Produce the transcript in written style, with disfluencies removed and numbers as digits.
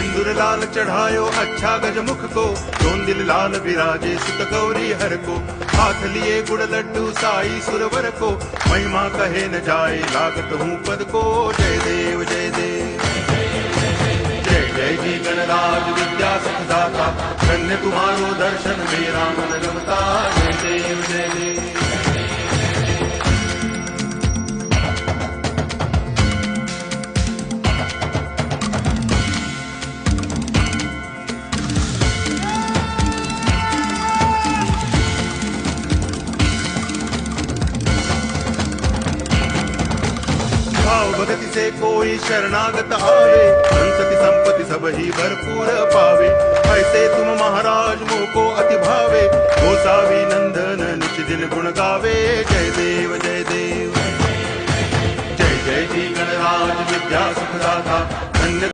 सिंदूर लाल चढ़ायो अच्छा गजमुख को, दोन दिल लाल विराजे सुत गौरी हर को। हाथ लिए गुड़ लड्डू साई सुरवर को, महिमा कहे न जाए लागत हूँ पद को। जय देव जय देव जय जय जी गणराज विद्या सुखदाता, धन्य तुम्हारो दर्शन मेरा मन रमता। जय देव जय देव। भाव भक्ति से कोई शरणागत आवे, संतति संपत्ति सब ही भरपूर पावे। ऐसे तुम महाराज मोको अति भावे, गोसावी नंदन निच दिन गुण गावे। जय देव जय देव जय जय जी गणराज विद्या सुखदाता, धन्य